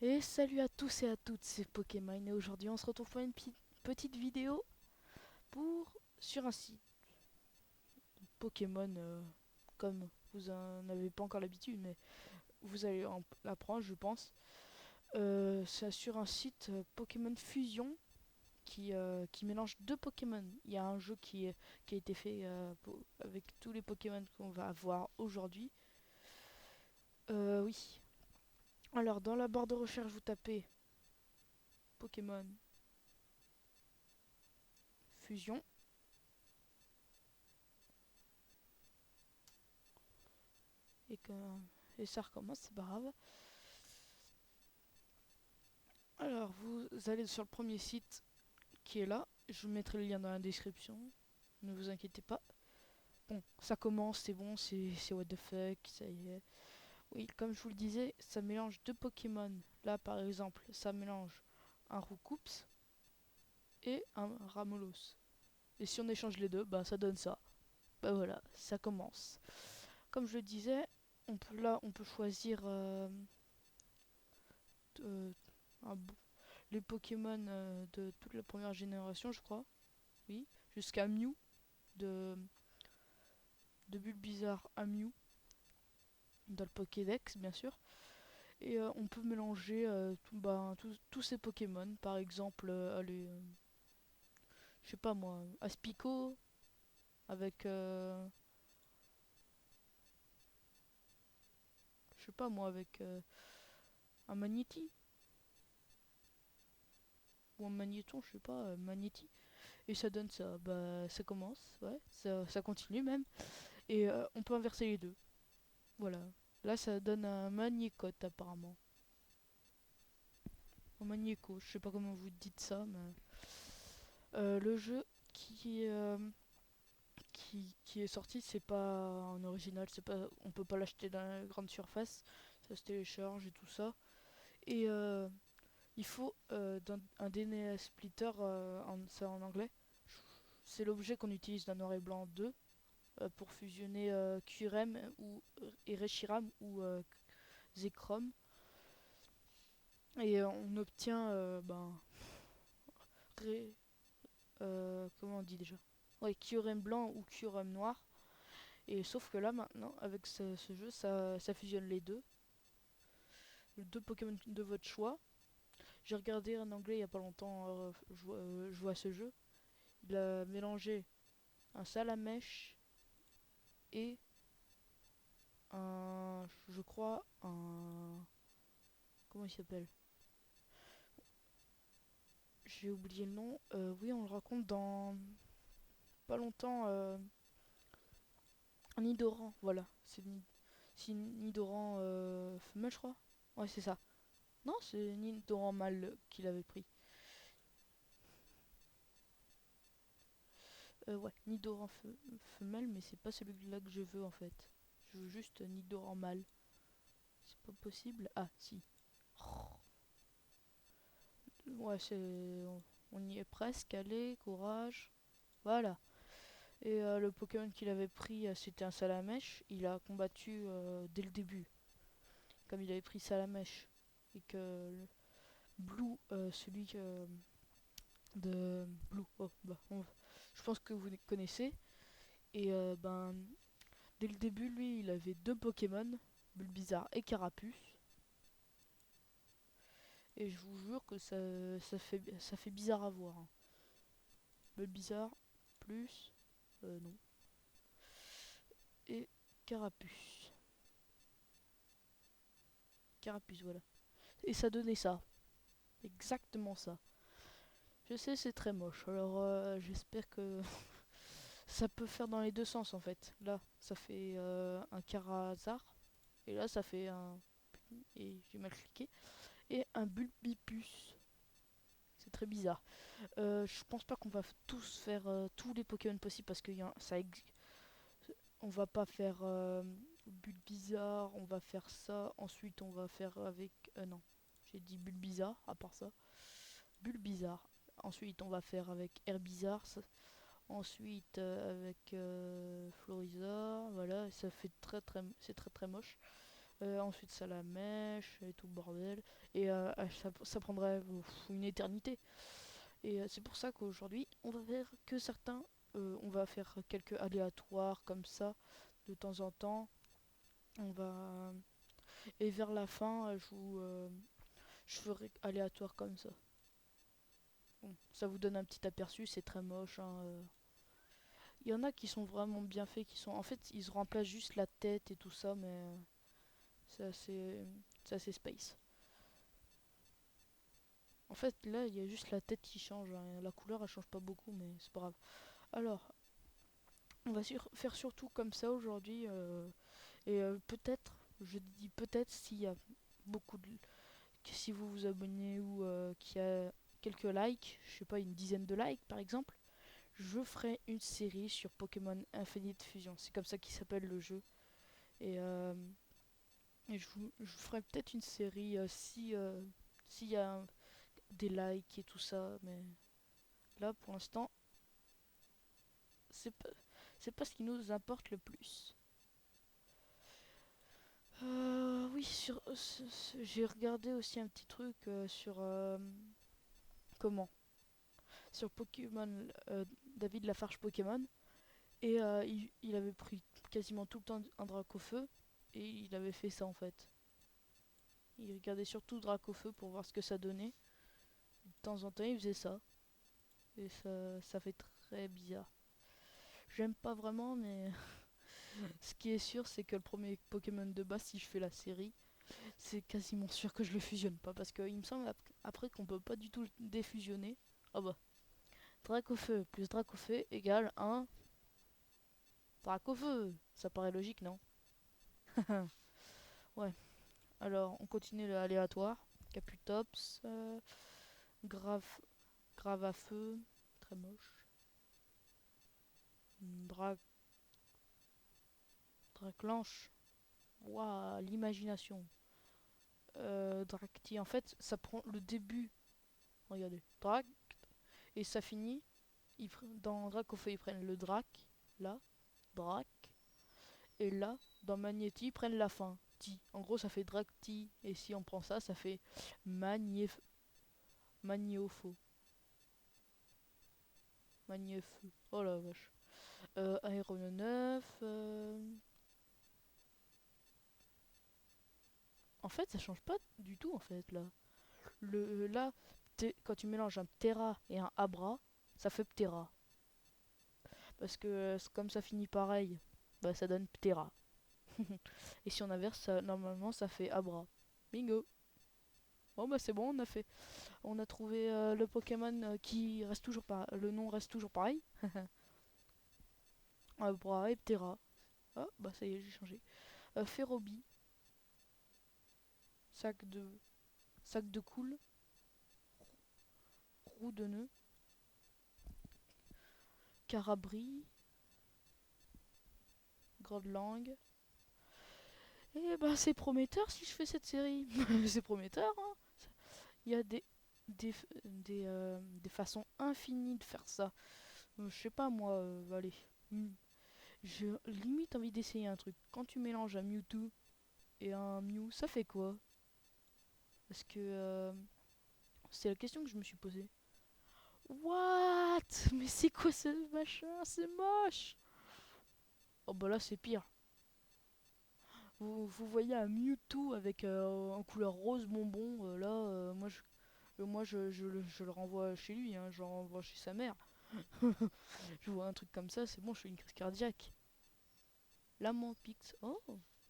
Et salut à tous et à toutes, c'est Pokémon et aujourd'hui on se retrouve pour une petite vidéo sur un site Pokémon comme vous en avez pas encore l'habitude mais vous allez en apprendre je pense. C'est sur un site Pokémon Fusion qui mélange deux Pokémon. Il y a un jeu qui a été fait avec tous les Pokémon qu'on va avoir aujourd'hui. Oui. Alors dans la barre de recherche vous tapez Pokémon Fusion. Et, que, et ça recommence, c'est pas grave. Alors, vous allez sur le premier site qui est là. Je vous mettrai le lien dans la description. Ne vous inquiétez pas. Bon, ça commence, c'est bon, c'est what the fuck, ça y est. Oui, comme je vous le disais, ça mélange deux Pokémon. Là, par exemple, ça mélange un Roucoups et un Ramolos. Et si on échange les deux, bah ça donne ça. Bah voilà, ça commence. Comme je le disais, on peut choisir euh, un, les Pokémon de toute la première génération, je crois. Oui, jusqu'à Mew, de, de Bulbizarre à Mew, dans le Pokédex, bien sûr. Et on peut mélanger tous ces Pokémon. Par exemple, allez, je sais pas moi, Aspico avec, je sais pas moi, avec un Magnéti. Ou un Magnéton, je sais pas, Magnéti. Et ça donne ça. Bah, ça commence, ouais, ça continue même. Et on peut inverser les deux. Voilà. Là, ça donne un Magnécote apparemment. Un Magnéco, je sais pas comment vous dites ça, mais le jeu qui, euh, qui est sorti, c'est pas en original, c'est pas, on peut pas l'acheter dans la grande surface, ça se télécharge et tout ça. Et il faut un DNA splitter, c'est en anglais. C'est l'objet qu'on utilise dans Noir et Blanc 2 pour fusionner QRM ou Reshiram ou Zekrom. Et on obtient Ré- comment on dit déjà, ouais, Kyurem blanc ou Kyurem noir. Et sauf que là maintenant avec ce jeu ça fusionne les deux Pokémon de votre choix. J'ai regardé en anglais il y a pas longtemps, jouer à ce jeu. Il a mélangé un Salamèche et un, je crois un, comment il s'appelle, j'ai oublié le nom. Oui, on le raconte dans pas longtemps. Un Nidoran, voilà, c'est Nidoran femelle, je crois. Ouais, c'est ça. Non, c'est Nidoran mâle qu'il avait pris. Ouais, Nidoran femelle, mais c'est pas celui-là que je veux en fait. Je veux juste Nidoran mâle. C'est pas possible. Ah, si. Ouais, on y est presque. Allez, courage. Voilà. Et le Pokémon qu'il avait pris, c'était un Salamèche. Il a combattu dès le début. Comme il avait pris Salamèche. Et que Blue, celui de Blue, oh, bah, je pense que vous connaissez. Et dès le début, lui, il avait deux Pokémon, Bulbizarre et Carapuce. Et je vous jure que ça fait bizarre à voir, hein. Bulbizarre plus, non, et Carapuce. Carapuce, voilà. Et ça donnait ça, exactement ça. Je sais, c'est très moche. Alors, j'espère que ça peut faire dans les deux sens en fait. Là, ça fait un Charizard. Et là, ça fait un. Et j'ai mal cliqué. Et un Bulbipus. C'est très bizarre. Je pense pas qu'on va tous faire tous les Pokémon possibles parce que on va pas faire Bulbizarre, on va faire ça. Ensuite, on va faire avec. Non, j'ai dit Bulbizarre à part ça. Bulbizarre. Ensuite, on va faire avec Herbizarre. Ensuite, avec Florizarre. Voilà, ça fait c'est très très moche. Ensuite, ça la mèche et tout le bordel. Et ça prendrait une éternité. Et c'est pour ça qu'aujourd'hui, on va faire que certains. On va faire quelques aléatoires comme ça, de temps en temps. On va. Et vers la fin, je ferai aléatoire comme ça. Bon, ça vous donne un petit aperçu, c'est très moche, hein. Il y en a qui sont vraiment bien faits, qui sont. En fait, ils remplacent juste la tête et tout ça, mais c'est assez. C'est assez space. En fait, là, il y a juste la tête qui change, hein. La couleur, elle change pas beaucoup, mais c'est pas grave. Alors, on va faire surtout comme ça aujourd'hui. Et peut-être, je dis peut-être, s'il y a beaucoup de. Si vous vous abonnez ou qu'il y a quelques likes, je sais pas, une dizaine de likes par exemple, je ferai une série sur Pokémon Infinite Fusion. C'est comme ça qu'il s'appelle le jeu. Et, je ferai peut-être une série si s'il y a des likes et tout ça. Mais là, pour l'instant, c'est pas, c'est pas ce qui nous importe le plus. Oui, j'ai regardé aussi un petit truc sur comment sur Pokémon, David Lafarge Pokémon. Et il avait pris quasiment tout le temps un Dracofeu. Et il avait fait ça en fait. Il regardait surtout Dracofeu pour voir ce que ça donnait. De temps en temps, il faisait ça. Et ça fait très bizarre. J'aime pas vraiment, mais ce qui est sûr, c'est que le premier Pokémon de base, si je fais la série, c'est quasiment sûr que je le fusionne pas. Parce qu'il me semble après qu'on peut pas du tout le défusionner. Ah bah, Dracofeu plus Dracofeu égale un Dracofeu. Ça paraît logique, non? Ouais. Alors, on continue le aléatoire. Caputops, grave, grave à feu, très moche. Drac, Draclanche, waouh, l'imagination. Dracti, en fait, ça prend le début. Regardez, Drac, et ça finit. Dans Dracofeu, ils prennent le Drac, là, Drac, et là, dans Magnéti, ils prennent la fin. Ti. En gros, ça fait Dracti, et si on prend ça, ça fait Magnéf Magnéofo. Magnéfeu. Oh la vache. Aéron 9. En fait, ça change pas du tout en fait là. Là, quand tu mélanges un Ptera et un Abra, ça fait Ptera. Parce que comme ça finit pareil, bah, ça donne Ptera. Et si on inverse, normalement ça fait Abra. Bingo. Bon bah c'est bon, on a trouvé le Pokémon qui reste toujours pas, le nom reste toujours pareil. Abra et Ptera. Oh bah ça y est, j'ai changé. Ferrobi, sac de sac de cool, roue de nœud, Carabri, grande langue. Et bah c'est prometteur si je fais cette série. C'est prometteur, hein. Il y a des façons infinies de faire ça. Je sais pas moi, allez. J'ai limite envie d'essayer un truc. Quand tu mélanges un Mewtwo et un Mew, ça fait quoi? Parce que c'est la question que je me suis posée. What? Mais c'est quoi ce machin? C'est moche! Oh bah là c'est pire. Vous voyez un Mewtwo avec en couleur rose bonbon, là, je le renvoie chez lui, hein, je le renvoie chez sa mère. Je vois un truc comme ça, c'est bon, je fais une crise cardiaque. Pix, oh,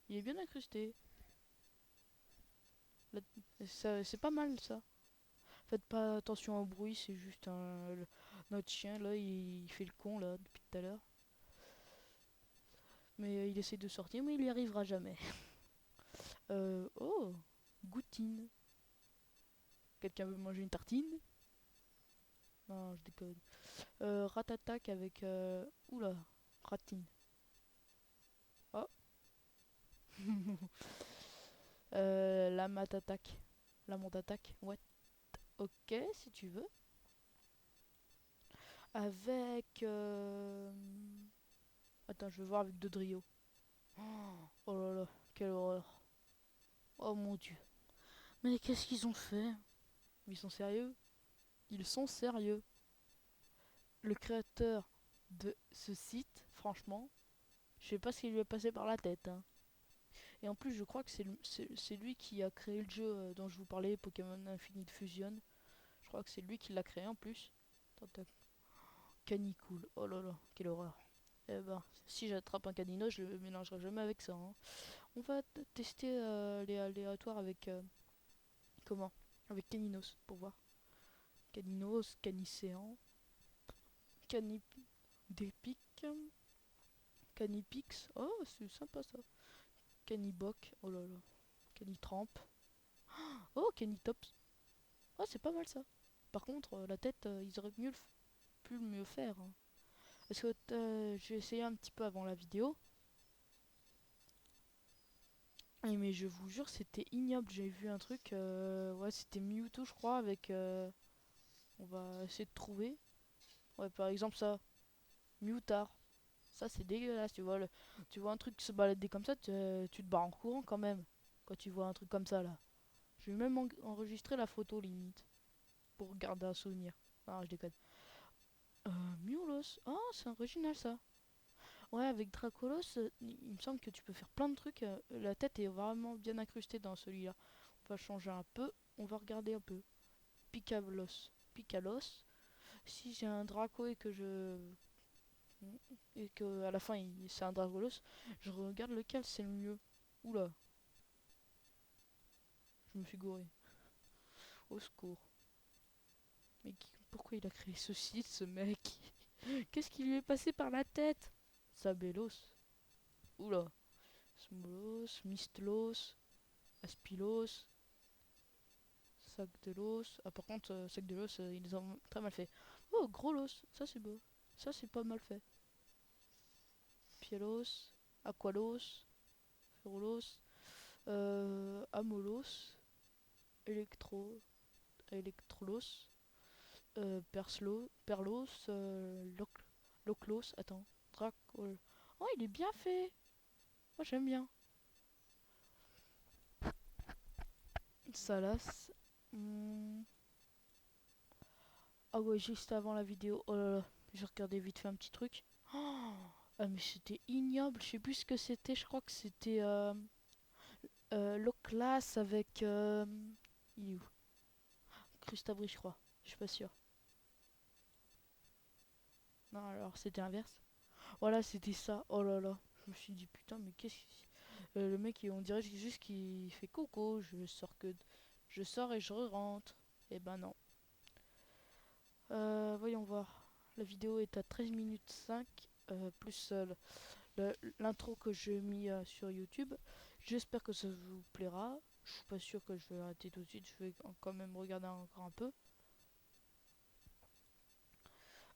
il est bien incrusté. C'est pas mal ça. Faites pas attention au bruit, c'est juste notre chien là, il fait le con là depuis tout à l'heure. Mais il essaie de sortir, mais il y arrivera jamais. Oh, goutine. Quelqu'un veut manger une tartine? Non, je déconne. Ratatac avec. Oula, ratine. Oh. La matatac. La montatac. Ouais. Ok, si tu veux. Avec. Attends, je vais voir avec Dodrio. Oh là là, quelle horreur. Oh mon dieu. Mais qu'est-ce qu'ils ont fait? Ils sont sérieux? Ils sont sérieux. Le créateur de ce site, franchement, je sais pas ce qui lui est passé par la tête, hein. Et en plus, je crois que c'est lui qui a créé le jeu dont je vous parlais, Pokémon Infinite Fusion. Je crois que c'est lui qui l'a créé en plus. Attends, Canicool. Oh là là, quelle horreur. Eh ben, si j'attrape un canino, je le mélangerai jamais avec ça, hein. On va tester les aléatoires avec comment? Avec Caninos pour voir. Caninos, Canicéan, Canidépic, Canipix. Oh, c'est sympa ça. Caniboc. Oh là là. Canitramp. Oh, Canitops. Oh, c'est pas mal ça. Par contre, la tête, ils auraient pu le mieux faire, hein. Parce que j'ai essayé un petit peu avant la vidéo. Mais je vous jure, c'était ignoble. J'ai vu un truc, ouais, c'était Mewtwo, je crois, avec. On va essayer de trouver. Ouais, par exemple, ça, Mewtwo. Ça, c'est dégueulasse, tu vois. Tu vois un truc se balader comme ça, tu te barres en courant quand même. Quand tu vois un truc comme ça, là. Je vais même enregistrer la photo, limite. Pour garder un souvenir. Non, je déconne. Mewlos. Oh, c'est original, ça. Ouais, avec Dracolos, il me semble que tu peux faire plein de trucs. La tête est vraiment bien incrustée dans celui-là. On va changer un peu. On va regarder un peu. Picalos. Picalos. Si j'ai un Draco et que à la fin c'est un Dragolos, je regarde lequel c'est le mieux. Oula, je me suis gouré. Au secours. Mais pourquoi il a créé ce site, ce mec? Qu'est-ce qui lui est passé par la tête? Sabelos. Oula. Smolos, Mistlos, Aspilos, Sac de l'os. Ah, par contre, Sac de l'os, ils ont très mal fait. Oh, gros los, ça c'est beau. Ça c'est pas mal fait. Pielos, Aqualos, Ferolos, Amolos, Electrolos, Perlos, Loclos, attends, Dracol. Oh, il est bien fait. Moi j'aime bien. Salas. Ah ouais, juste avant la vidéo. Oh là là, j'ai regardé vite fait un petit truc. Oh, ah mais c'était ignoble. Je sais plus ce que c'était. Je crois que c'était Loclas avec. Il est où? Crustabri, je crois. Je suis pas sûr. Non, alors c'était inverse. Voilà, c'était ça. Oh là là. Je me suis dit putain, mais qu'est-ce que. Le mec, on dirait juste qu'il fait coucou. Je sors et je rentre. Eh ben non. Voyons voir. La vidéo est à 13 minutes 5, plus l'intro que j'ai mis sur YouTube. J'espère que ça vous plaira. Je suis pas sûr que je vais arrêter tout de suite. Je vais quand même regarder encore un peu.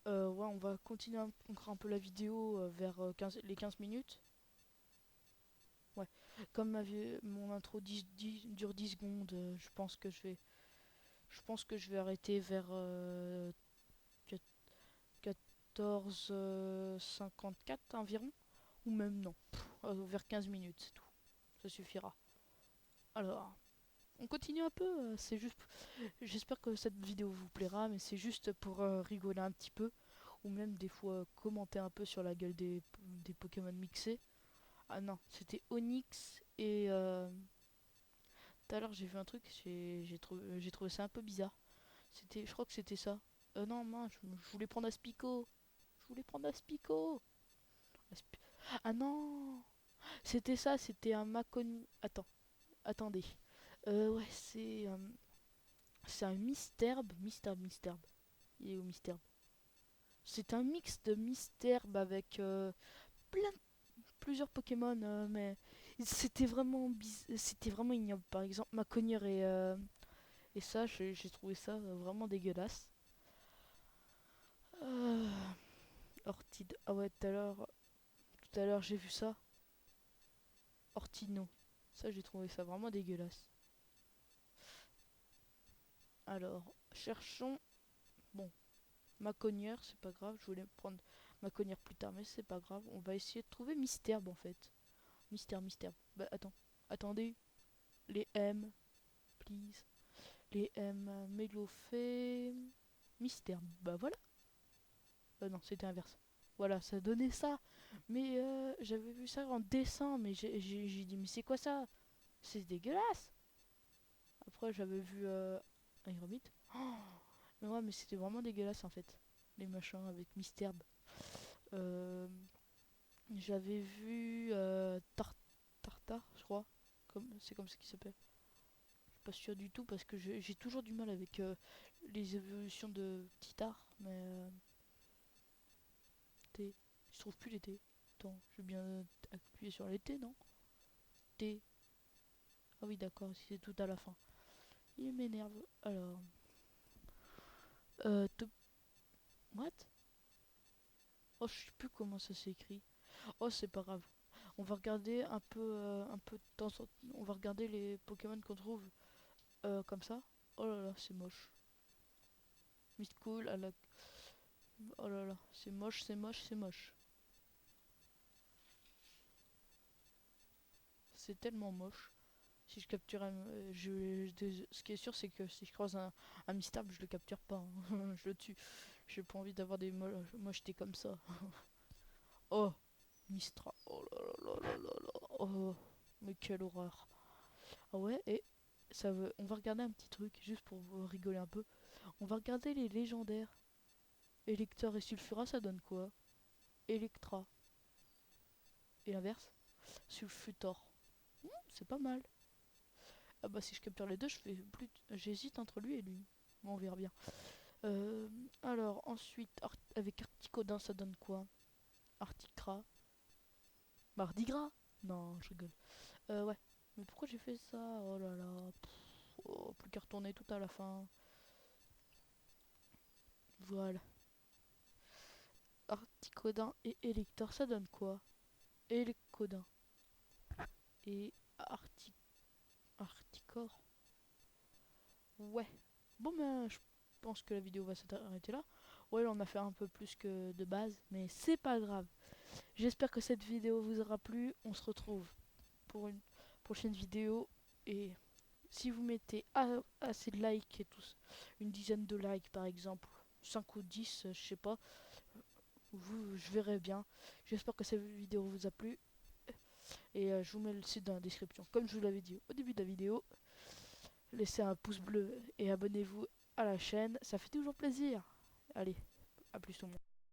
Ouais, on va continuer encore un peu la vidéo vers les 15 minutes. Ouais, comme mon intro dure 10 secondes, je pense que je vais arrêter vers 14h54 environ. Ou même non, vers 15 minutes, c'est tout. Ça suffira. Alors, on continue un peu. C'est juste, j'espère que cette vidéo vous plaira, mais c'est juste pour rigoler un petit peu, ou même des fois commenter un peu sur la gueule des Pokémon mixés. Ah non, c'était Onyx et tout à l'heure j'ai vu un truc, j'ai trouvé ça un peu bizarre. Je crois que c'était ça. Non, mince, je voulais prendre Aspico. Je voulais prendre Aspico. Aspi- ah non, c'était ça, c'était un Macon. Attendez. Ouais, c'est un Misterbe. Misterbe. Il est où Misterbe? C'est un mix de Misterbe avec plein, plusieurs Pokémon, mais c'était vraiment ignoble. Par exemple, ma cogneur et ça, j'ai trouvé ça vraiment dégueulasse. Euh, Ortide. Ah ouais, tout à l'heure j'ai vu ça. Ortino. Ça, j'ai trouvé ça vraiment dégueulasse. Alors, cherchons. Bon, ma cogneur, c'est pas grave. Je voulais prendre ma cogneur plus tard, mais c'est pas grave. On va essayer de trouver Misterbe en fait. Mystère. Bah attends. Attendez. Les M, please. Les M, Mélofée, Mystère. Bah voilà. Non, c'était inverse. Voilà, ça donnait ça. Mais j'avais vu ça en dessin, mais j'ai dit, mais c'est quoi ça? C'est dégueulasse. Après, j'avais vu Aeromite. Oh, mais ouais, mais c'était vraiment dégueulasse en fait. Les machins avec Mystère. Euh, J'avais vu Tartare, je crois. C'est comme ça qu'il s'appelle. Je suis pas sûr du tout parce que j'ai toujours du mal avec les évolutions de Titar. Mais T. Je trouve plus les T. Attends, je vais bien appuyer sur les T, non? T. Ah oui, d'accord, c'est tout à la fin. Il m'énerve. Alors. Euh, te- What? Oh, je sais plus comment ça s'écrit. Oh, c'est pas grave. On va regarder un peu de temps on va regarder les Pokémon qu'on trouve comme ça. Oh là là, c'est moche. Miss Cool, à la... Oh là là, c'est moche, c'est moche, c'est moche. C'est tellement moche. Si je capture un... ce qui est sûr, c'est que si je croise un Mistab, je le capture pas, hein. Je le tue. J'ai pas envie d'avoir des mochetés comme ça. Oh, Mistra. Oh là là là là là là. Oh, mais quelle horreur. Ah ouais, et on va regarder un petit truc, juste pour vous rigoler un peu. On va regarder les légendaires. Elector et Sulfura, ça donne quoi? Electra. Et l'inverse? Sulfutor. C'est pas mal. Ah bah si je capture les deux, je fais plus. J'hésite entre lui et lui. Bon, on verra bien. Euh, alors ensuite, avec Articodin, ça donne quoi? Articra. Mardigras? Non, je rigole. Ouais. Mais pourquoi j'ai fait ça? Oh là là. Oh, plus qu'à retourner tout à la fin. Voilà. Articodin et Elector, ça donne quoi? Elecodin. Et Articor. Ouais. Bon ben, je pense que la vidéo va s'arrêter là. Ouais, là, on a fait un peu plus que de base, mais c'est pas grave. J'espère que cette vidéo vous aura plu. On se retrouve pour une prochaine vidéo. Et si vous mettez assez de likes et tous, une dizaine de likes par exemple, 5 ou 10, je sais pas, je verrai bien. J'espère que cette vidéo vous a plu. Et je vous mets le site dans la description. Comme je vous l'avais dit au début de la vidéo, laissez un pouce bleu et abonnez-vous à la chaîne. Ça fait toujours plaisir. Allez, à plus tout le monde.